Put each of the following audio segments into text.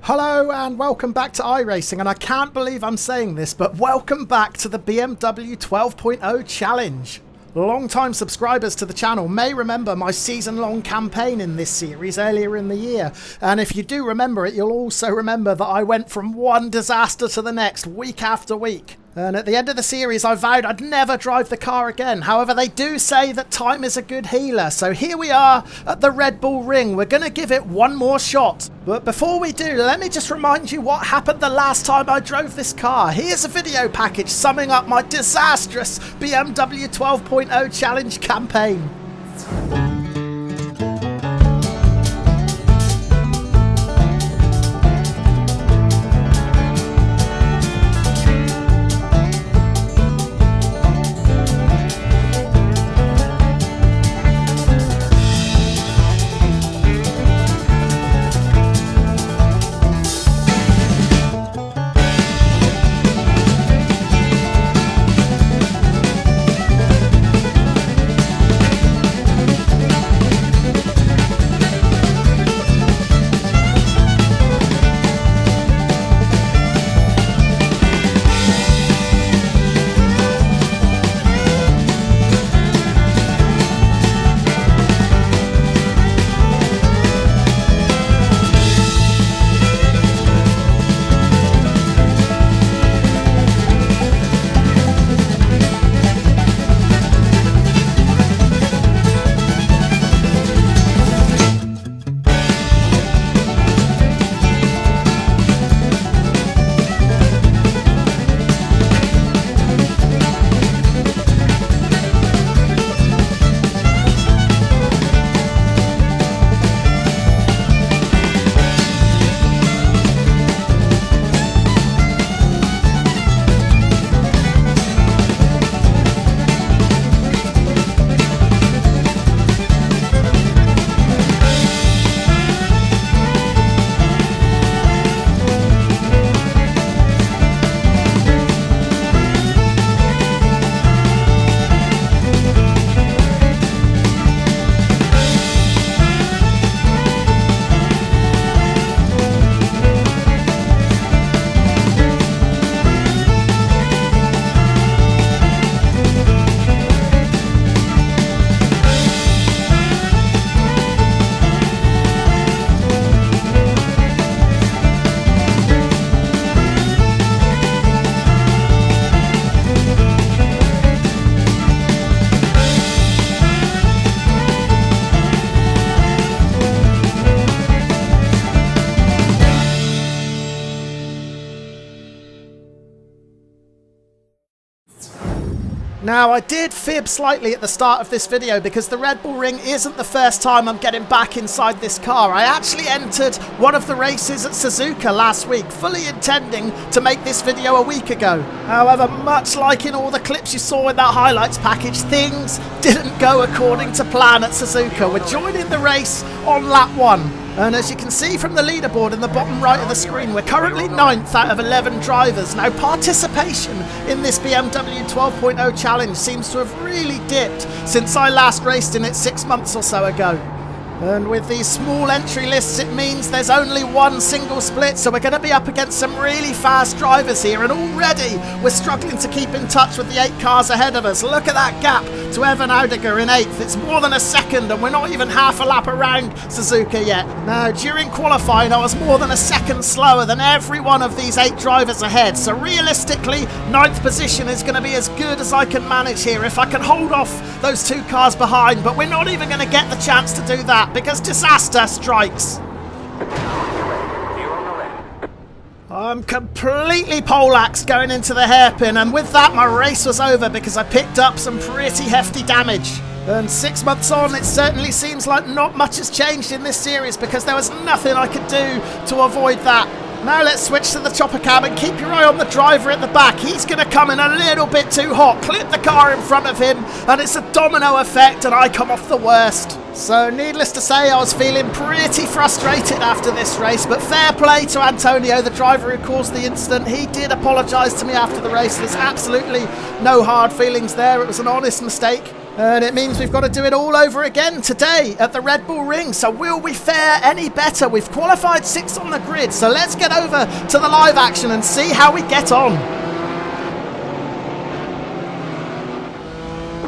Hello and welcome back to iRacing, and I can't believe I'm saying this, but welcome back to the BMW 12.0 Challenge. Long-time subscribers to the channel may remember my season-long campaign in this series earlier in the year, and if you do remember it, you'll also remember that I went from one disaster to the next week after week. And at the end of the series, I vowed I'd never drive the car again. However, they do say that time is a good healer. So here we are at the Red Bull Ring. We're going to give it one more shot. But before we do, let me just remind you what happened the last time I drove this car. Here's a video package summing up my disastrous BMW 12.0 Challenge campaign. Now, I did fib slightly at the start of this video because the Red Bull Ring isn't the first time I'm getting back inside this car. I actually entered one of the races at Suzuka last week, fully intending to make this video a week ago. However, much like in all the clips you saw in that highlights package, things didn't go according to plan at Suzuka. We're joining the race on lap 1. And as you can see from the leaderboard in the bottom right of the screen, we're currently 9th out of 11 drivers. Now, participation in this BMW 12.0 Challenge seems to have really dipped since I last raced in it 6 months or so ago. And with these small entry lists, it means there's only one single split, so we're going to be up against some really fast drivers here, and already we're struggling to keep in touch with the 8 cars ahead of us. Look at that gap to Evan Audiger in 8th. It's more than a second, and we're not even half a lap around Suzuka yet. Now, during qualifying, I was more than a second slower than every one of these 8 drivers ahead, so realistically, 9th position is going to be as good as I can manage here if I can hold off those 2 cars behind, but we're not even going to get the chance to do that because disaster strikes. I'm completely poleaxed going into the hairpin, and with that my race was over because I picked up some pretty hefty damage. And 6 months on, it certainly seems like not much has changed in this series because there was nothing I could do to avoid that. Now let's switch to the chopper cam and keep your eye on the driver at the back. He's going to come in a little bit too hot, clip the car in front of him, and it's a domino effect and I come off the worst. So needless to say, I was feeling pretty frustrated after this race, but fair play to Antonio, the driver who caused the incident. He did apologise to me after the race. There's absolutely no hard feelings there. It was an honest mistake. And it means we've got to do it all over again today at the Red Bull Ring. So will we fare any better? We've qualified 6th on the grid. So let's get over to the live action and see how we get on.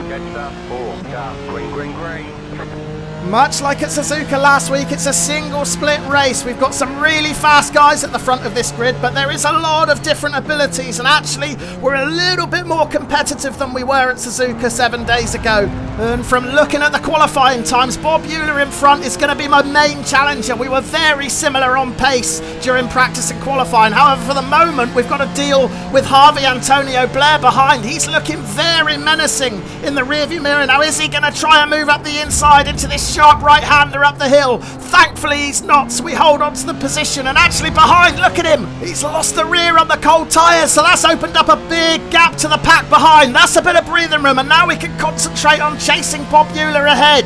Catch that 4, gas, green, green, green. Much like at Suzuka last week, it's a single split race. We've got some really fast guys at the front of this grid, but there is a lot of different abilities, and actually we're a little bit more competitive than we were at Suzuka 7 days ago. And from looking at the qualifying times, Bob Euler in front is going to be my main challenger. We were very similar on pace during practice and qualifying. However, for the moment, we've got to deal with Harvey Antonio Blair behind. He's looking very menacing in the rearview mirror. Now, is he going to try and move up the inside into this sharp right-hander up the hill? Thankfully, he's not, so we hold on to the position. And actually behind, look at him. He's lost the rear on the cold tyres, so that's opened up a big gap to the pack behind. That's a bit of breathing room, and now we can concentrate on chasing Bob Euler ahead.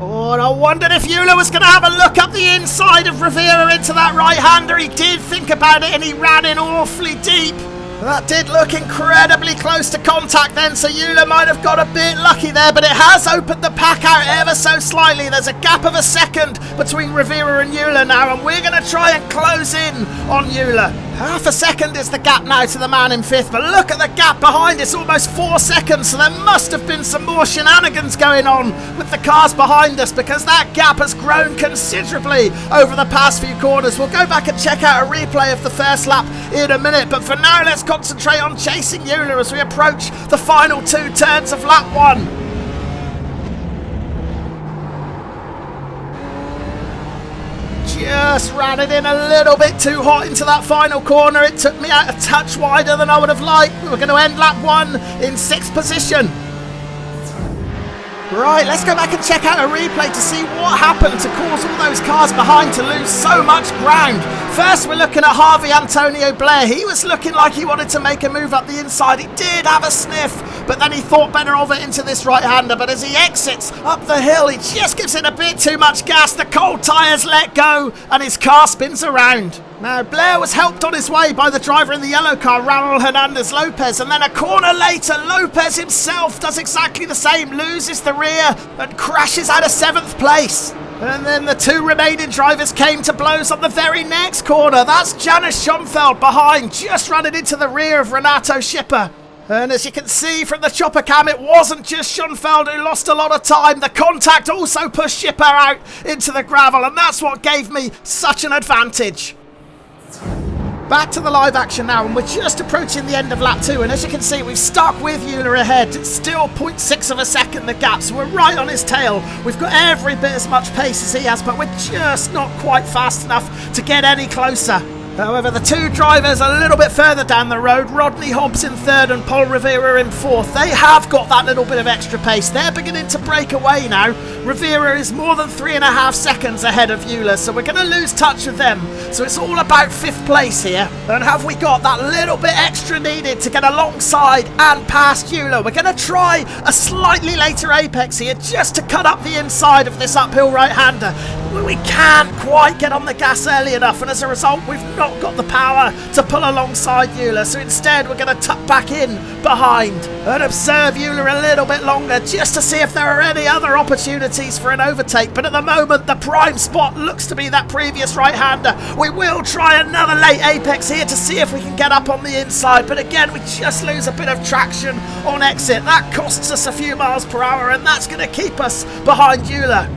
Oh, and I wondered if Euler was going to have a look up the inside of Rivera into that right-hander. He did think about it and he ran in awfully deep. That did look incredibly close to contact then, so Euler might have got a bit lucky there, but it has opened the pack out ever so slightly. There's a gap of a second between Rivera and Euler now, and we're going to try and close in on Euler. Half a second is the gap now to the man in 5th, but look at the gap behind. It's almost 4 seconds, so there must have been some more shenanigans going on with the cars behind us, because that gap has grown considerably over the past few corners. We'll go back and check out a replay of the first lap in a minute, but for now let's concentrate on chasing Euler as we approach the final 2 turns of lap 1. Just ran it in a little bit too hot into that final corner. It took me out a touch wider than I would have liked. We were going to end lap 1 in 6th position. Right, let's go back and check out a replay to see what happened to cause all those cars behind to lose so much ground. First, we're looking at Harvey Antonio Blair. He was looking like he wanted to make a move up the inside. He did have a sniff, but then he thought better of it into this right-hander. But as he exits up the hill, he just gives it a bit too much gas. The cold tyres let go, and his car spins around. Now, Blair was helped on his way by the driver in the yellow car, Raul Hernandez Lopez, and then a corner later, Lopez himself does exactly the same, loses the rear and crashes out of 7th place. And then the 2 remaining drivers came to blows on the very next corner. That's Janis Schonfeld behind, just running into the rear of Renato Schipper. And as you can see from the chopper cam, it wasn't just Schonfeld who lost a lot of time. The contact also pushed Schipper out into the gravel, and that's what gave me such an advantage. Back to the live action now, and we're just approaching the end of lap 2, and as you can see, we've stuck with Euler ahead. It's still 0.6 of a second the gap, so we're right on his tail. We've got every bit as much pace as he has, but we're just not quite fast enough to get any closer. However, the 2 drivers a little bit further down the road, Rodney Hobbs in 3rd and Paul Rivera in 4th, they have got that little bit of extra pace. They're beginning to break away now. Rivera is more than 3.5 seconds ahead of Euler, so we're going to lose touch with them. So it's all about 5th place here. And have we got that little bit extra needed to get alongside and past Euler? We're going to try a slightly later apex here just to cut up the inside of this uphill right-hander. We can't quite get on the gas early enough, and as a result, we've not got the power to pull alongside Euler, so instead we're going to tuck back in behind and observe Euler a little bit longer just to see if there are any other opportunities for an overtake. But at the moment, the prime spot looks to be that previous right-hander. We will try another late apex here to see if we can get up on the inside, but again, we just lose a bit of traction on exit. That costs us a few miles per hour, and that's going to keep us behind Euler.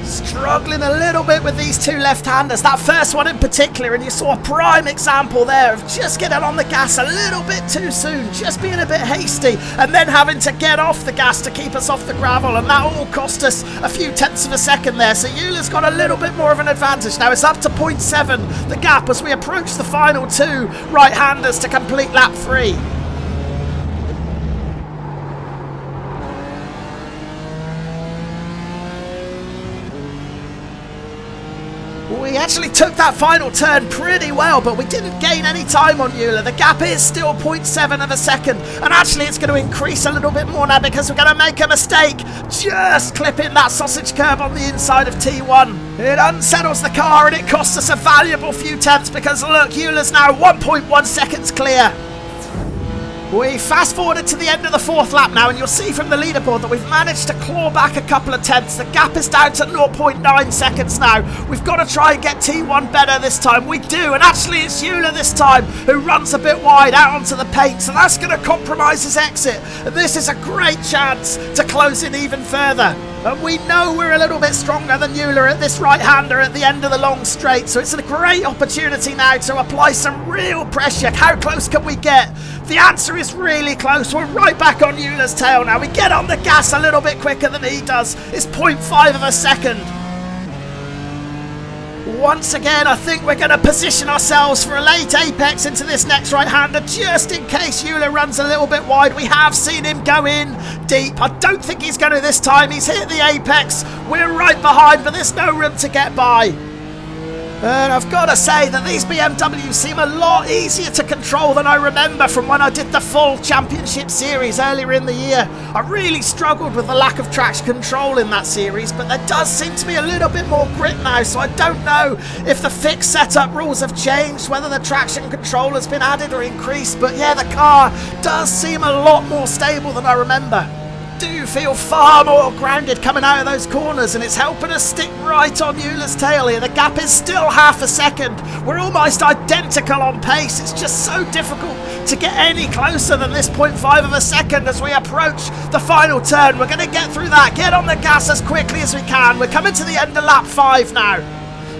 Struggling a little bit with these 2 left-handers, that first one in particular, and you saw a prime example there of just getting on the gas a little bit too soon, just being a bit hasty, and then having to get off the gas to keep us off the gravel, and that all cost us a few tenths of a second there, so Euler's got a little bit more of an advantage. Now it's up to 0.7, the gap, as we approach the final 2 right-handers to complete lap 3. We We actually took that final turn pretty well, but we didn't gain any time on Euler. The gap is still 0.7 of a second, and actually it's going to increase a little bit more now because we're going to make a mistake just clipping that sausage curb on the inside of T1. It unsettles the car and it costs us a valuable few tenths because look, Euler's now 1.1 seconds clear. We fast forwarded to the end of the fourth lap now, and you'll see from the leaderboard that we've managed to claw back a couple of tenths. The gap is down to 0.9 seconds now. We've got to try and get T1 better this time. We do, and actually it's Euler this time who runs a bit wide out onto the paint, so that's going to compromise his exit. And this is a great chance to close in even further. And we know we're a little bit stronger than Euler at this right-hander at the end of the long straight, so it's a great opportunity now to apply some real pressure. How close can we get? The answer is really close. We're right back on Euler's tail now. We get on the gas a little bit quicker than he does. It's 0.5 of a second. Once again, I think we're going to position ourselves for a late apex into this next right-hander, just in case Euler runs a little bit wide. We have seen him go in deep. I don't think he's going to this time. He's hit the apex. We're right behind, but there's no room to get by. And I've got to say that these BMWs seem a lot easier to control than I remember from when I did the full championship series earlier in the year. I really struggled with the lack of traction control in that series, but there does seem to be a little bit more grip now, so I don't know if the fixed setup rules have changed, whether the traction control has been added or increased, but yeah, the car does seem a lot more stable than I remember. Do feel far more grounded coming out of those corners, and it's helping us stick right on Euler's tail here. The gap is still half a second. We're almost identical on pace. It's just so difficult to get any closer than this 0.5 of a second as we approach the final turn. We're going to get through that, get on the gas as quickly as we can. We're coming to the end of lap 5 now.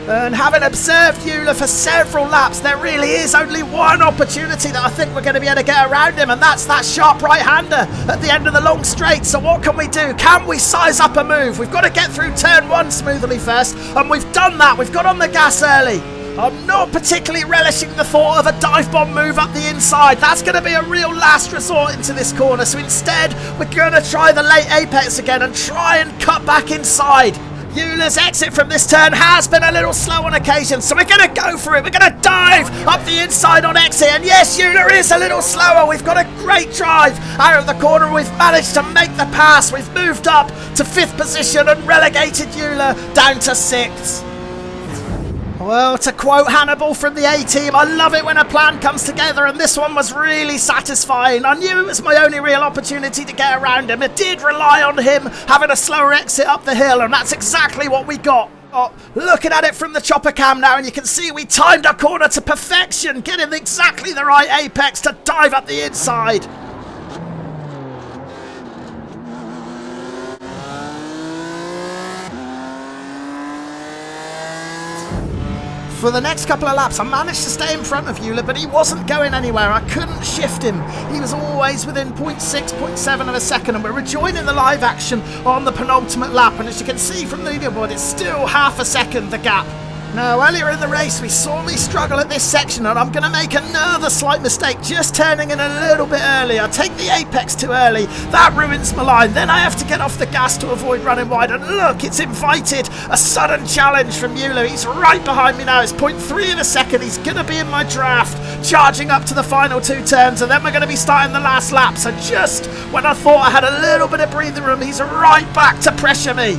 And having observed Euler for several laps, there really is only one opportunity that I think we're going to be able to get around him, and that's that sharp right-hander at the end of the long straight. So what can we do? Can we size up a move? We've got to get through turn 1 smoothly first, and we've done that. We've got on the gas early. I'm not particularly relishing the thought of a dive bomb move up the inside. That's going to be a real last resort into this corner. So instead, we're going to try the late apex again and try and cut back inside. Euler's exit from this turn has been a little slow on occasion, so we're going to go for it. We're going to dive up the inside on exit, and yes, Euler is a little slower. We've got a great drive out of the corner. We've managed to make the pass. We've moved up to 5th position and relegated Euler down to 6th. Well, to quote Hannibal from the A-Team, I love it when a plan comes together, and this one was really satisfying. I knew it was my only real opportunity to get around him. It did rely on him having a slower exit up the hill, and that's exactly what we got. Oh, looking at it from the chopper cam now, and you can see we timed our corner to perfection, getting exactly the right apex to dive up the inside. For the next couple of laps, I managed to stay in front of Euler, but he wasn't going anywhere. I couldn't shift him. He was always within 0.6, 0.7 of a second, and we're rejoining the live action on the penultimate lap. And as you can see from the leaderboard, it's still half a second, the gap. Now, earlier in the race, we saw me struggle at this section, and I'm going to make another slight mistake, just turning in a little bit early. I take the apex too early. That ruins my line. Then I have to get off the gas to avoid running wide, and look, it's invited a sudden challenge from Euler. He's right behind me now. It's 0.3 of a second. He's going to be in my draft, charging up to the final 2 turns, and then we're going to be starting the last lap. So just when I thought I had a little bit of breathing room, he's right back to pressure me.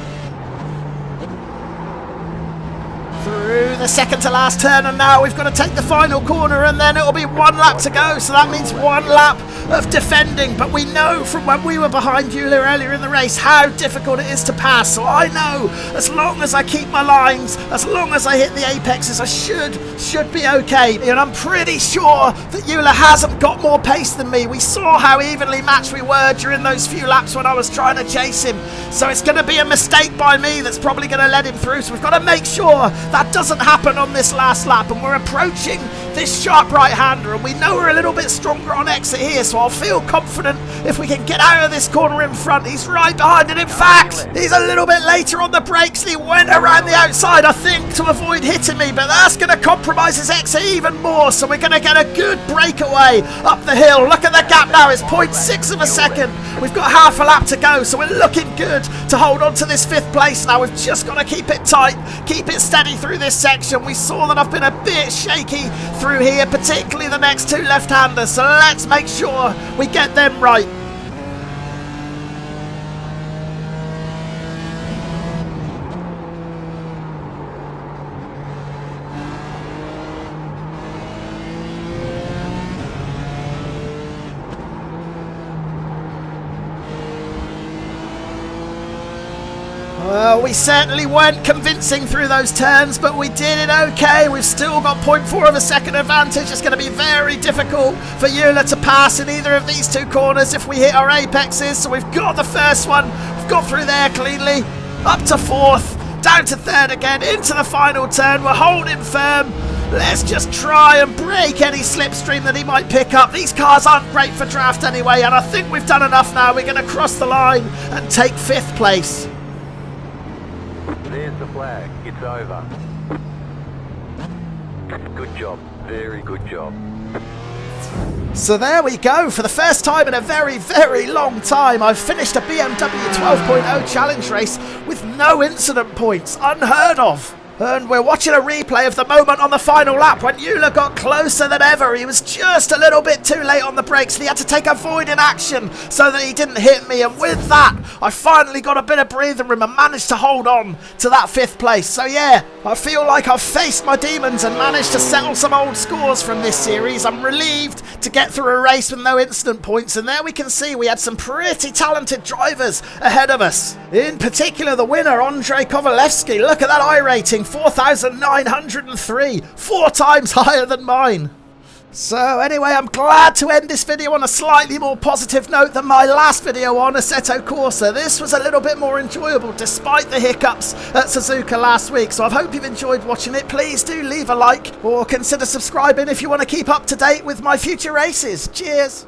Through the second to last turn, and now we've got to take the final corner, and then it'll be 1 lap to go, so that means 1 lap of defending. But we know from when we were behind Euler earlier in the race how difficult it is to pass, so I know as long as I keep my lines, as long as I hit the apexes, I should be okay. And I'm pretty sure that Euler hasn't got more pace than me. We saw how evenly matched we were during those few laps when I was trying to chase him, so it's going to be a mistake by me that's probably going to let him through, so we've got to make sure that doesn't happen on this last lap. And we're approaching this sharp right-hander, and we know we're a little bit stronger on exit here, so I'll feel confident if we can get out of this corner in front. He's right behind, and in fact, he's a little bit later on the brakes, and he went around the outside, I think, to avoid hitting me, but that's going to compromise his exit even more, so we're going to get a good breakaway up the hill. Look at the gap now, it's 0.6 of a second. We've got half a lap to go, so we're looking good to hold on to this 5th place now. We've just got to keep it tight, keep it steady through this section. We saw that I've been a bit shaky through here, particularly the next 2 left-handers, so let's make sure we get them right. Well, we certainly weren't convincing through those turns, but we did it okay. We've still got 0.4 of a second advantage. It's going to be very difficult for Euler to pass in either of these 2 corners if we hit our apexes. So we've got the first one. We've got through there cleanly. Up to 4th. Down to 3rd again. Into the final turn. We're holding firm. Let's just try and break any slipstream that he might pick up. These cars aren't great for draft anyway, and I think we've done enough now. We're going to cross the line and take 5th place. There's the flag. It's over. Good job. Very good job. So there we go. For the first time in a very, very long time, I've finished a BMW 12.0 challenge race with no incident points. Unheard of. And we're watching a replay of the moment on the final lap when Euler got closer than ever. He was just a little bit too late on the brakes, and he had to take avoiding action so that he didn't hit me. And with that, I finally got a bit of breathing room and managed to hold on to that 5th place. So yeah, I feel like I've faced my demons and managed to settle some old scores from this series. I'm relieved to get through a race with no incident points, and there we can see we had some pretty talented drivers ahead of us. In particular, the winner, Andrei Kovalevsky. Look at that iRating, 4,903, 4 times higher than mine. So anyway, I'm glad to end this video on a slightly more positive note than my last video on Assetto Corsa. This was a little bit more enjoyable despite the hiccups at Suzuka last week. So I hope you've enjoyed watching it. Please do leave a like or consider subscribing if you want to keep up to date with my future races. Cheers.